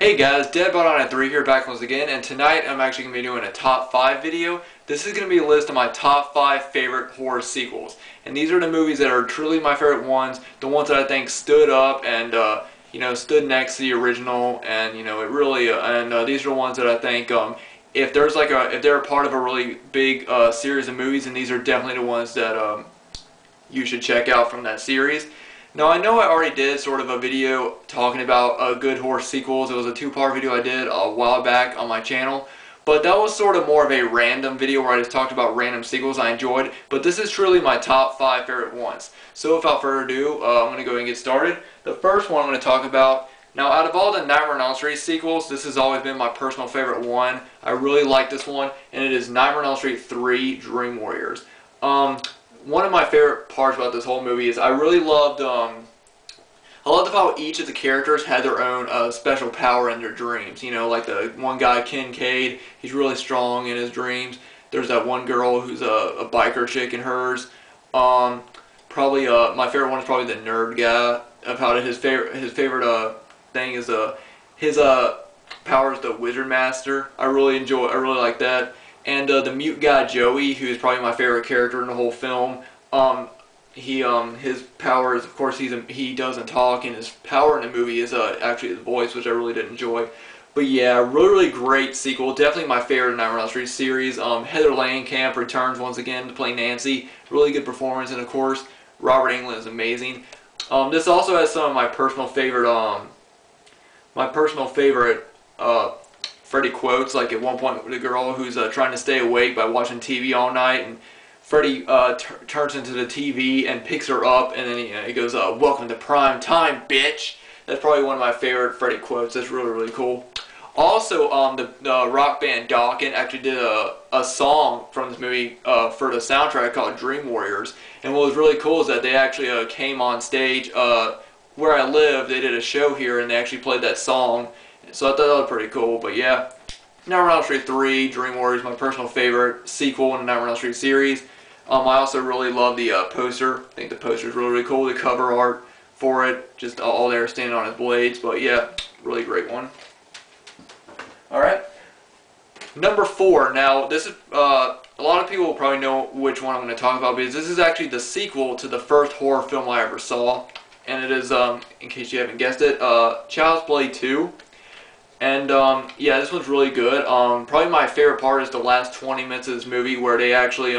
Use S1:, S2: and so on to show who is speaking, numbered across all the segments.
S1: Hey guys, Deadbot993 here back once again, and tonight I'm actually going to be doing a top 5 video. This is going to be a list of my top 5 favorite horror sequels. And these are the movies that are truly my favorite ones, the ones that I think stood up and, stood next to the original, and, it really, these are the ones that I think, if they're a part of a really big series of movies, and these are definitely the ones that you should check out from that series. Now, I know I already did sort of a video talking about good horror sequels. It was a two-part video I did a while back on my channel. But that was sort of more of a random video where I just talked about random sequels I enjoyed. But this is truly my top 5 favorite ones. So without further ado, I'm going to go ahead and get started. The first one I'm going to talk about, now out of all the Nightmare on Elm Street sequels, this has always been my personal favorite one. I really like this one, and it is Nightmare on Elm Street 3 Dream Warriors. One of my favorite parts about this whole movie is I really loved, I loved how each of the characters had their own special power in their dreams. You know, like the one guy, Kincaid, he's really strong in his dreams. There's that one girl who's a biker chick in hers. Probably my favorite one is probably the nerd guy. Of how his favorite thing is his power is the Wizard Master. I really like that. And the mute guy Joey, who is probably my favorite character in the whole film. His power is, of course, he doesn't talk, and his power in the movie is actually his voice, which I really did enjoy. But yeah, really great sequel. Definitely my favorite Nightmare on Elm Street series. Heather Langenkamp returns once again to play Nancy. Really good performance, and of course, Robert Englund is amazing. This also has some of my personal favorite Freddy quotes, like at one point with a girl who's trying to stay awake by watching TV all night, and Freddy turns into the TV and picks her up, and then he goes, "Welcome to prime time, bitch." That's probably one of my favorite Freddy quotes. That's really cool. Also, the rock band Dawkins actually did a song from this movie for the soundtrack called Dream Warriors. And what was really cool is that they actually came on stage where I live. They did a show here, and they actually played that song. So I thought that was pretty cool. But yeah, Nightmare on Elm Street 3, Dream Warriors, my personal favorite sequel in the Nightmare on Elm Street series. I also really love the poster. I think the poster is really cool. The cover art for it, just all there standing on his blades. But yeah, really great one. Alright, number 4. Now, this is, a lot of people will probably know which one I'm going to talk about, because this is actually the sequel to the first horror film I ever saw. And it is, in case you haven't guessed it, Child's Play 2. And, yeah, this one's really good. Probably my favorite part is the last 20 minutes of this movie where they actually,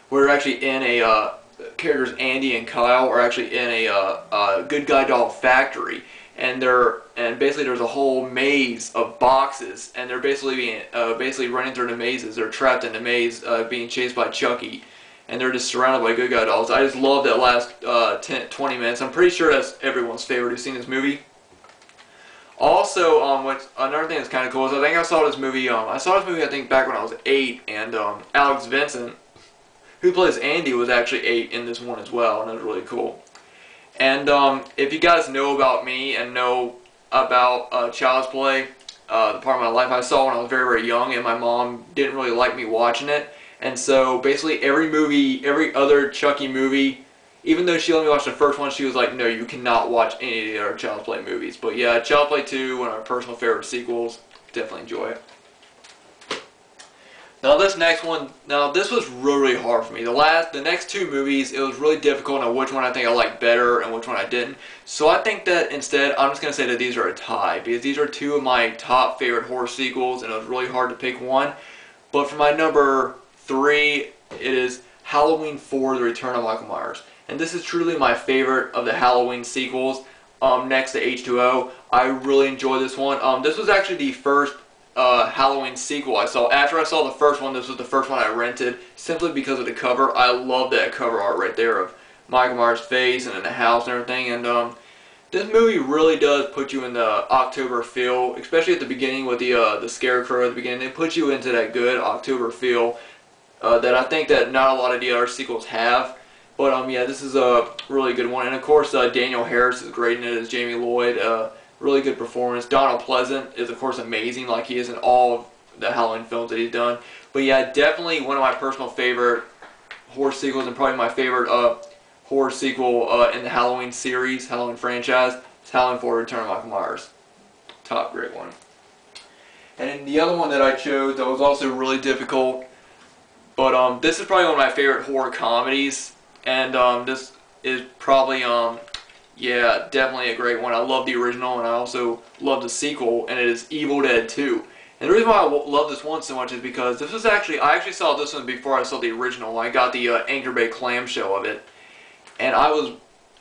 S1: we're actually in a, characters Andy and Kyle are actually in a good guy doll factory. And basically there's a whole maze of boxes, and they're basically running through the mazes. They're trapped in the maze, being chased by Chucky, and they're just surrounded by good guy dolls. I just love that last 20 minutes. I'm pretty sure that's everyone's favorite who's seen this movie. Also, another thing that's kind of cool is I think I saw this movie. I think back when I was 8, and Alex Vincent, who plays Andy, was actually 8 in this one as well, and it was really cool. And if you guys know about me and know about Child's Play, the part of my life I saw when I was very young, and my mom didn't really like me watching it. And so basically every other Chucky movie, even though she let me watch the first one, she was like, no, you cannot watch any of the other Child's Play movies. But yeah, Child's Play 2, one of my personal favorite sequels. Definitely enjoy it. Now this next one, this was really hard for me. The next 2 movies, it was really difficult on which one I think I liked better and which one I didn't. So I think that instead, I'm just going to say that these are a tie, because these are 2 of my top favorite horror sequels, and it was really hard to pick one. But for my number 3, it is Halloween 4, The Return of Michael Myers. And this is truly my favorite of the Halloween sequels, next to H2O. I really enjoy this one. This was actually the first Halloween sequel I saw. After I saw the first one, this was the first one I rented, simply because of the cover. I love that cover art right there of Michael Myers' face and in the house and everything. And this movie really does put you in the October feel, especially at the beginning with the scarecrow at the beginning. They put you into that good October feel that I think that not a lot of the other sequels have. But yeah, this is a really good one. And of course, Daniel Harris is great in it as Jamie Lloyd. Really good performance. Donald Pleasant is, of course, amazing, like he is in all of the Halloween films that he's done. But yeah, definitely one of my personal favorite horror sequels, and probably my favorite horror sequel in the Halloween series, Halloween franchise, is Halloween 4: Return of Michael Myers. top great one. And then the other one that I chose that was also really difficult, but this is probably one of my favorite horror comedies, and this is probably yeah, definitely a great one. I love the original, and I also love the sequel, and it is Evil Dead 2. And the reason why I love this one so much is because this was actually, I actually saw this one before I saw the original. I got the Anchor Bay clamshell of it, and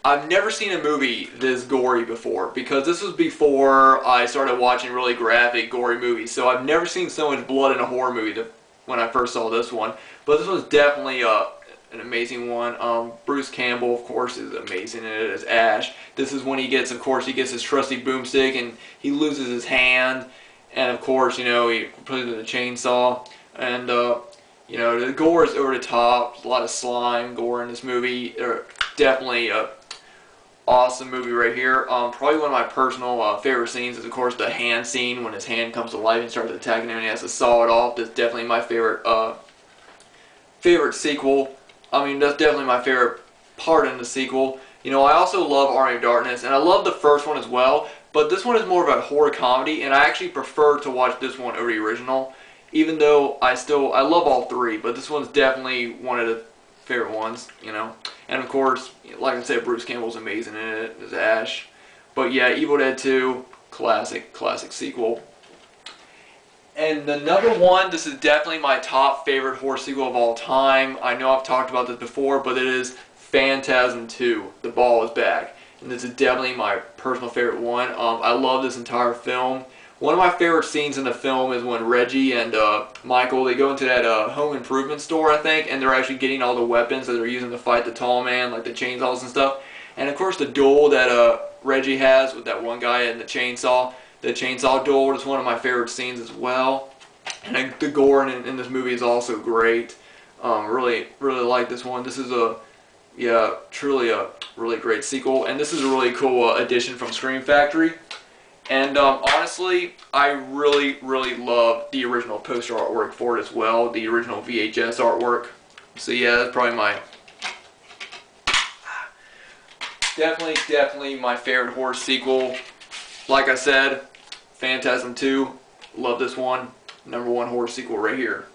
S1: I've never seen a movie this gory before, because this was before I started watching really graphic, gory movies. So I've never seen so much blood in a horror movie when I first saw this one. But this was definitely an amazing one. Bruce Campbell, of course, is amazing in it as Ash. This is when he gets, of course, he gets his trusty boomstick and he loses his hand. And of course, you know, he puts it in the chainsaw. And, you know, the gore is over the top. There's a lot of slime gore in this movie. Definitely a awesome movie right here. Probably one of my personal favorite scenes is, of course, the hand scene when his hand comes to life and starts attacking him and he has to saw it off. That's definitely my favorite favorite sequel. I mean, that's definitely my favorite part in the sequel. You know, I also love Army of Darkness, and I love the first one as well, but this one is more of a horror comedy, and I actually prefer to watch this one over the original, even though I love all three, but this one's definitely one of the favorite ones, you know. And of course, like I said, Bruce Campbell's amazing in it as Ash. But yeah, Evil Dead 2, classic sequel. And the number one, this is definitely my top favorite horror sequel of all time. I know I've talked about this before, but it is Phantasm 2, The Ball is Back. And this is definitely my personal favorite one. I love this entire film. One of my favorite scenes in the film is when Reggie and Michael, they go into that home improvement store, I think, and they're actually getting all the weapons that they're using to fight the tall man, like the chainsaws and stuff. And of course the duel that Reggie has with that one guy and the chainsaw duel is one of my favorite scenes as well. And the gore in this movie is also great. Really like this one. This is truly a really great sequel, and this is a really cool addition from Scream Factory. And honestly, I really love the original poster artwork for it as well, the original VHS artwork. So yeah, that's probably my definitely my favorite horror sequel. Like I said, Phantasm 2, love this one. Number one horror sequel right here.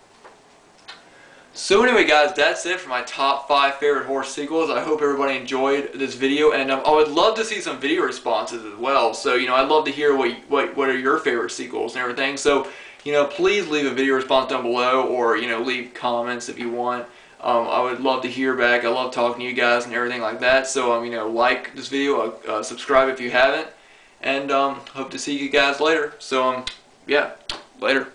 S1: So anyway guys, that's it for my top 5 favorite horror sequels. I hope everybody enjoyed this video, and I would love to see some video responses as well. So, you know, I'd love to hear what are your favorite sequels and everything. So, you know, please leave a video response down below, or, you know, leave comments if you want. I would love to hear back. I love talking to you guys and everything like that. So, you know, like this video, subscribe if you haven't, and hope to see you guys later. So, yeah, later.